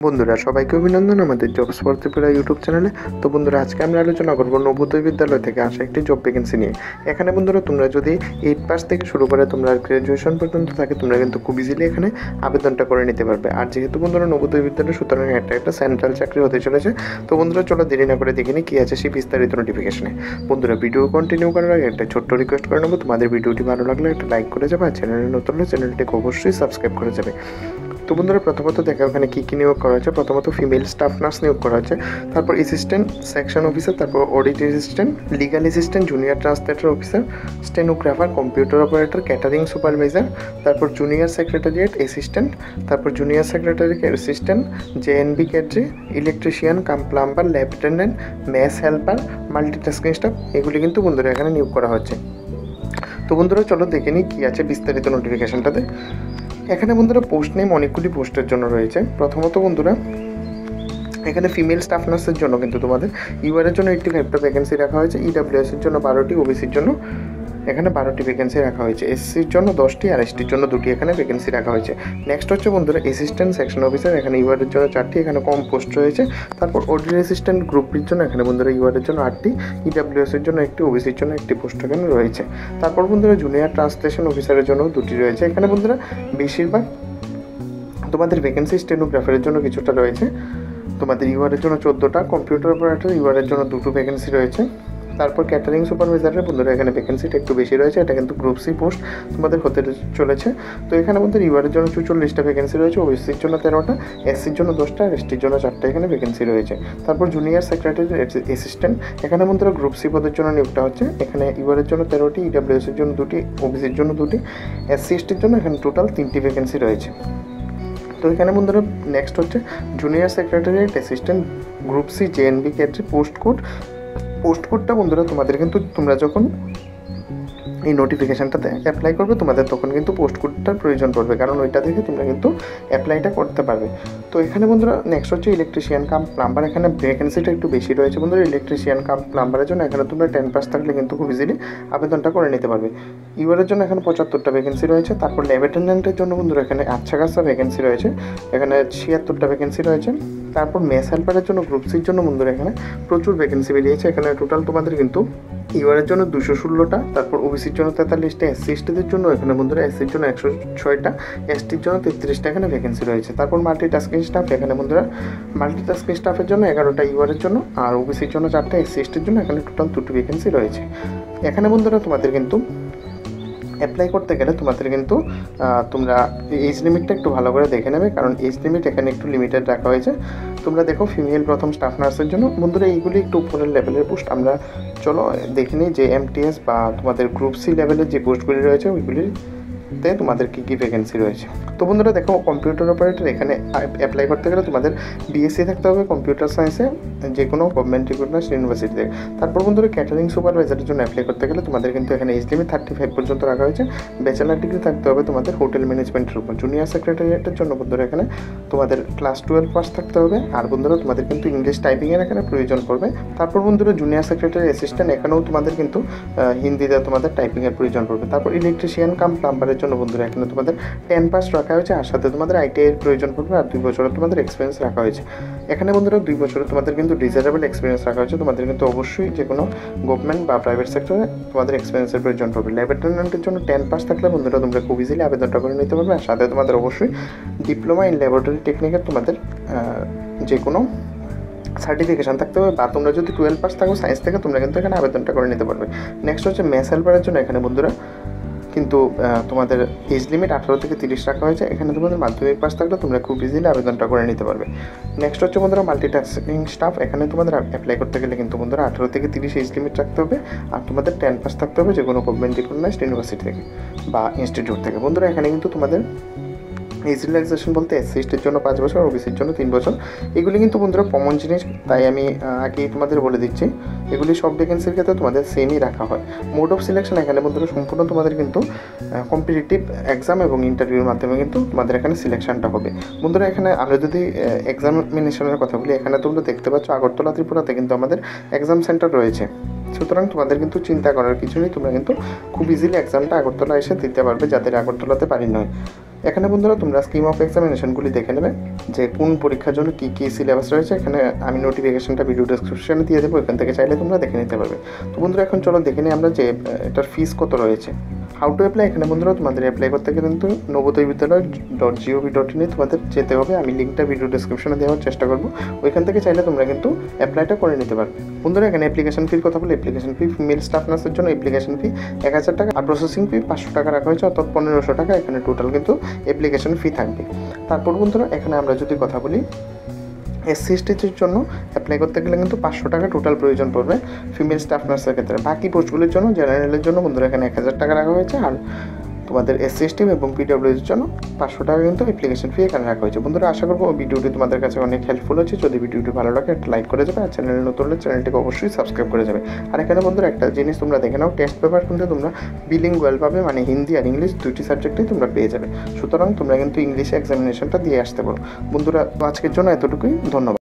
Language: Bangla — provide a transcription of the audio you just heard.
বন্ধুরা সবাইকে অভিনন্দন আমাদের জবস ফর ত্রিপুরা ইউটিউব চ্যানেলে। তো বন্ধুরা আজকে আমরা আলোচনা করব নবোদয় বিদ্যালয় থেকে আসা একটি জব ভ্যাকেন্সি নিয়ে। এখানে বন্ধুরা তোমরা যদি 8 পাস থেকে শুরু করে তোমরা গ্র্যাজুয়েশন পর্যন্ত থাকে তোমরা কিন্তু খুব ইজিলি এখানে আবেদনটা করে নিতে পারবে। আর যেহেতু বন্ধুরা নবোদয় বিদ্যালয়, সুতরাং একটা সেন্ট্রাল চাকরি হতে চলেছে। তো বন্ধুরা চলো দেরি না করে দেখে নিই কী আছে সেই বিস্তারিত নোটিফিকেশনে। বন্ধুরা ভিডিও কন্টিনিউ করার আগে একটা ছোট্ট রিকোয়েস্ট করে নেবো, তোমাদের ভিডিওটি ভালো লাগলে একটা লাইক করে যাবে, আর চ্যানেলে নতুন হলে চ্যানেলটিকে অবশ্যই সাবস্ক্রাইব করে যাবে। তো বন্ধুরা প্রথমত দেখা ওখানে কী নিয়োগ করা হচ্ছে। প্রথমত ফিমেল স্টাফ নার্স নিয়োগ করা হচ্ছে, তারপর অ্যাসিস্ট্যান্ট সেকশন অফিসার, তারপর audit assistant, legal assistant, junior translator officer, stenographer, computer operator, catering supervisor, তারপর জুনিয়র সেক্রেটারিয়েট অ্যাসিস্ট্যান্ট, তারপর junior secretary assistant, JNB cadre, electrician cum plumber, lab attendant, mess helper, multitasking staff, এগুলি কিন্তু বন্ধুরা এখানে নিয়োগ করা হচ্ছে। তো বন্ধুরা চলো দেখে নিই কী আছে বিস্তারিত নোটিফিকেশনটাতে। এখানে বন্ধুরা পোস্ট নেম অনেকগুলি পোস্টের জন্য রয়েছে। প্রথমত বন্ধুরা এখানে ফিমেল স্টাফ নার্সের জন্য কিন্তু তোমাদের ইউআরের জন্য 85টা ভ্যাকেন্সি রাখা হয়েছে, ইডাব্লিউএসের জন্য 12টি, ওবিসির জন্য এখানে 12টি ভ্যাকেন্সি রাখা হয়েছে, এসসির জন্য 10টি আর এসটির জন্য 2টি এখানে ভ্যাকেন্সি রাখা হয়েছে। নেক্সট হচ্ছে বন্ধুরা অ্যাসিস্ট্যান্ট সেকশন অফিসার, এখানে ইউআরের জন্য 4টি, এখানে কম পোস্ট রয়েছে। তারপর অডিট অ্যাসিস্ট্যান্ট গ্রুপ বির জন্য এখানে বন্ধুরা ইউআরের জন্য 8টি, ইডাব্লিউএসের জন্য 1টি, ওবিসির জন্য 1টি পোস্ট এখানে রয়েছে। তারপর বন্ধুরা জুনিয়র ট্রান্সলেশন অফিসারের জন্য 2টি রয়েছে। এখানে বন্ধুরা বেশিরভাগ তোমাদের ভ্যাকেন্সি স্টেনোগ্রাফারের জন্য কিছুটা রয়েছে। তোমাদের ইউআরের জন্য 14টা, কম্পিউটার অপারেটর ইউআরের জন্য 2টো ভ্যাকেন্সি রয়েছে। তারপর ক্যাটারিং সুপারভাইজারের বন্ধুরা এখানে ভ্যাকেন্সিটা একটু বেশি রয়েছে, এটা কিন্তু গ্রুপ সি পোস্ট তোমাদের হতে চলেছে। তো এখানে বন্ধুরা ইউআরের জন্য 44টা ভ্যাকেন্সি রয়েছে, ওবিসির জন্য 13টা, এসসির জন্য 10টা আর এসটির জন্য 4টা এখানে ভ্যাকেন্সি রয়েছে। তারপর জুনিয়র সেক্রেটারি অ্যাসিস্ট্যান্ট, এখানে বন্ধুরা গ্রুপ সি পদের জন্য নিয়োগটা হচ্ছে। এখানে ইউআরের জন্য 13টি, ইডাব্লিউএসের জন্য 2টি, ওবিসির জন্য 2টি, এসসি এসটির জন্য এখানে টোটাল 3টি ভ্যাকেন্সি রয়েছে। তো এখানে বন্ধুরা নেক্সট হচ্ছে junior secretariat assistant group C JNB cadre post কোডটা বন্ধুরা তোমাদের কিন্তু তোমরা যখন এই নোটিফিকেশানটাতে অ্যাপ্লাই করবে তোমাদের তখন কিন্তু পোস্ট কোডটার প্রয়োজন পড়বে, কারণ ওইটা থেকে তোমরা কিন্তু অ্যাপ্লাইটা করতে পারবে। তো এখানে বন্ধুরা নেক্সট হচ্ছে ইলেকট্রিশিয়ান কাম প্লাম্বার, এখানে ভ্যাকেন্সিটা একটু বেশি রয়েছে বন্ধুরা। ইলেকট্রিশিয়ান কাম প্লাম্বারের জন্য এখানে তোমরা 10 পাস থাকলে কিন্তু খুব ইজিলি আবেদনটা করে নিতে পারবে। ইউআরের জন্য এখানে 75টা ভ্যাকেন্সি রয়েছে। তারপর ল্যাব অ্যাটেন্ডেন্টের জন্য বন্ধুরা এখানে আচ্ছা খাসা ভ্যাকেন্সি রয়েছে, এখানে 76টা ভ্যাকেন্সি রয়েছে। তারপর মেস হেল্পারের জন্য গ্রুপ সির জন্য বন্ধুরা এখানে প্রচুর ভ্যাকেন্সি বেরিয়েছে। এখানে টোটাল তোমাদের কিন্তু ইউআরের জন্য 216টা, তারপর ওবিসির জন্য 43টা, এসসি এসটিদের জন্য এখানে বন্ধুরা এসসির জন্য 106টা, এসটির জন্য 33টা এখানে ভ্যাকেন্সি রয়েছে। তারপর মাল্টিটাস্কিং স্টাফ, এখানে বন্ধুরা মাল্টিটাস্কিং স্টাফের জন্য 11টা ইউআরের জন্য, আর ওবিসির জন্য 4টা, এসসি এসটির জন্য এখানে টোটাল 2টি ভ্যাকেন্সি রয়েছে। এখানে বন্ধুরা তোমাদের কিন্তু অ্যাপ্লাই করতে গেলে তোমাদের কিন্তু তোমরা এজ লিমিটটা একটু ভালো করে দেখে নেবে, কারণ এজ লিমিট এখানে একটু লিমিটেড রাখা হয়েছে। তোমরা দেখো ফিমেল প্রথম স্টাফ নার্সের জন্য বন্ধুরা এইগুলি একটু উপরের লেভেলের পোস্ট। আমরা চলো দেখে নিই যে এমটিএস বা তোমাদের গ্রুপ সি লেভেলের যে পোস্টগুলি রয়েছে ওইগুলিতে তোমাদের কী কী ভ্যাকেন্সি রয়েছে। তো বন্ধুরা দেখো কম্পিউটার অপারেটর, এখানে অ্যাপ্লাই করতে গেলে তোমাদের বিএসসি থাকতে হবে কম্পিউটার সায়েন্সে যে কোনো গভর্নমেন্ট রিকগনাইজড ইউনিভার্সিটি থেকে। তারপর বন্ধুরা ক্যাটারিং সুপারভাইজারের জন্য অ্যাপ্লাই করতে গেলে তোমাদের কিন্তু এখানে এজ লিমিট 35 পর্যন্ত রাখা হয়েছে। ব্যাচেলার ডিগ্রি থাকতে হবে তোমাদের হোটেল ম্যানেজমেন্টের উপর। জুনিয়র সেক্রেটারিয়েটের জন্য বন্ধুরা এখানে তোমাদের ক্লাস 12 পাস থাকতে হবে, আর বন্ধুরা তোমাদের কিন্তু ইংলিশ টাইপিংয়ের এখানে প্রয়োজন পড়বে। তারপর বন্ধুরা জুনিয়র সেক্রেটারি অ্যাসিস্ট্যান্ট, এখানেও তোমাদের কিন্তু হিন্দিতে তোমাদের টাইপিংয়ের প্রয়োজন পড়বে। তারপর ইলেকট্রিশিয়ান কাম প্লাম্বারের জন্য বন্ধুরা এখানে তোমাদের 10 পাস রাখা হয়েছে, আর সাথে তোমাদের আইটিআই এর প্রয়োজন পড়বে, আর 2 বছরের তোমাদের এক্সপিরিয়েন্স রাখা হয়েছে। এখানে বন্ধুরা 2 বছরের তোমাদের কিন্তু ডিজারেবল এক্সপিরিয়েন্স রাখা হয়েছে। তোমাদের কিন্তু অবশ্যই যে কোনো গভর্নমেন্ট বা প্রাইভেট সেক্টরে তোমাদের এক্সপিরিয়েন্সের প্রয়োজন পড়বে। ল্যাব অ্যাটেন্ডেন্টের জন্য 10 পাস থাকলে বন্ধুরা তোমরা খুব ইজিলি আবেদনটা করে নিতে পারবে, আর সাথে তোমাদের অবশ্যই ডিপ্লোমা ইন ল্যাবরেটরি টেকনিকের তোমাদের যে কোনো সার্টিফিকেশান থাকতে হবে, বা তোমরা যদি 12 পাস থাকো সায়েন্স থেকে তোমরা কিন্তু এখানে আবেদনটা করে নিতে পারবে। নেক্সট হচ্ছে মেস হেল্পারের জন্য, এখানে বন্ধুরা কিন্তু তোমাদের এজ লিমিট 18 থেকে 30 রাখা হয়েছে। এখানে তোমাদের মাধ্যমিক পাস থাকলে তোমরা খুব ইজিলি আবেদনটা করে নিতে পারবে। নেক্সট হচ্ছে বন্ধুরা মাল্টিটাস্কিং স্টাফ, এখানে তোমাদের অ্যাপ্লাই করতে গেলে কিন্তু বন্ধুরা 18 থেকে 30 এজ লিমিট রাখতে হবে, আর তোমাদের 10 পাস থাকতে হবে যে কোনো গভর্নমেন্ট রিকগনাইজড ইউনিভার্সিটি থেকে বা ইনস্টিটিউট থেকে। বন্ধুরা এখানে কিন্তু তোমাদের এজ রিল্যাক্সেশন বলতে এসসি এসটির জন্য 5 বছর, ওবিসির জন্য 3 বছর। এগুলি কিন্তু বন্ধুরা কমন জিনিস, তাই আমি আগেই তোমাদের বলে দিচ্ছি এগুলি সব ভ্যাকেন্সির ক্ষেত্রে তোমাদের সেমই রাখা হয়। মোড অফ সিলেকশন এখানে বন্ধুরা সম্পূর্ণ তোমাদের কিন্তু কম্পিটিটিভ এক্সাম এবং ইন্টারভিউর মাধ্যমে কিন্তু তোমাদের এখানে সিলেকশনটা হবে। বন্ধুরা এখানে আমরা যদি এক্সামিনেশনের কথা বলি, এখানে তোমরা দেখতে পাচ্ছ আগরতলা ত্রিপুরাতে কিন্তু আমাদের এক্সাম সেন্টার রয়েছে। সুতরাং তোমাদের কিন্তু চিন্তা করার কিছু নেই, তোমরা কিন্তু খুব ইজিলি এক্সামটা আগরতলা এসে দিতে পারবে, যাদের আগরতলাতে বাড়ি নয়। এখানে বন্ধুরা তোমরা স্কিম অফ এক্সামিনেশনগুলি দেখে নেবে যে কোন পরীক্ষার জন্য কী কী সিলেবাস রয়েছে। এখানে আমি নোটিফিকেশনটা ভিডিও ডেসক্রিপশনে দিয়ে দেবো, এখান থেকে চাইলে তোমরা দেখে নিতে পারবে। তো বন্ধুরা এখন চলো দেখে নিই আমরা যে এটার ফিস কত রয়েছে। হাউ টু অ্যাপ্লাই, এখানে বন্ধুরা তোমাদের অ্যাপ্লাই করতে গেলে কিন্তু নবোদয়বিদ্যালয়.gov.in তোমাদের যেতে হবে। আমি লিঙ্কটা ভিডিও ডেসক্রিপশনে দেওয়ার চেষ্টা করবো, ওইখান থেকে চাইলে তোমরা কিন্তু অ্যাপ্লাইটা করে নিতে পারবে। বন্ধুরা এখানে অ্যাপ্লিকেশন ফির কথা বলে, অ্যাপ্লিকেশন ফি ফিমেল স্টাফ নার্সের জন্য অ্যাপ্লিকেশন ফি 1000 টাকা আর প্রসেসিং ফি 500 টাকা রাখা হয়েছে, অর্থাৎ 1500 টাকা এখানে টোটাল কিন্তু অ্যাপ্লিকেশন ফি থাকবে। তারপর বন্ধুরা এখানে আমরা যদি কথা বলি SC STর জন্য অ্যাপ্লাই করতে গেলে কিন্তু 500 টাকা টোটাল প্রয়োজন পড়বে ফিমেল স্টাফ নার্সের ক্ষেত্রে। বাকি পোস্টগুলির জন্য জেনারেলের জন্য বন্ধুরা এখানে 1000 টাকা রাখা হয়েছে, আর তোমাদের SC ST এবং PWS এর জন্য 500 টাকা কিন্তু অ্যাপ্লিকেশন ফি এখানে রাখা হয়েছে। বন্ধুরা আশা করবো ভিডিওটি তোমাদের কাছে অনেক হেল্পফুল হচ্ছে। যদি ভিডিওটি ভালো লাগে একটা লাইক করে যাবে, আর চ্যানেলে নতুন হলে চ্যানেলটিকে অবশ্যই সাবস্ক্রাইব করে যাবে। আর এখানে বন্ধুরা একটা জিনিস তোমরা দেখে নাও, টেস্ট পেপার কিন্তু তোমরা বিলিঙ্গুয়াল পাবে, মানে হিন্দি আর ইংলিশ দুইটি সাবজেক্টেই তোমরা পেয়ে যাবে। সুতরাং তোমরা কিন্তু ইংলিশে এক্সামিনেশনটা দিয়ে আসতে পারো। বন্ধুরা আজকের জন্য এতটুকুই, ধন্যবাদ।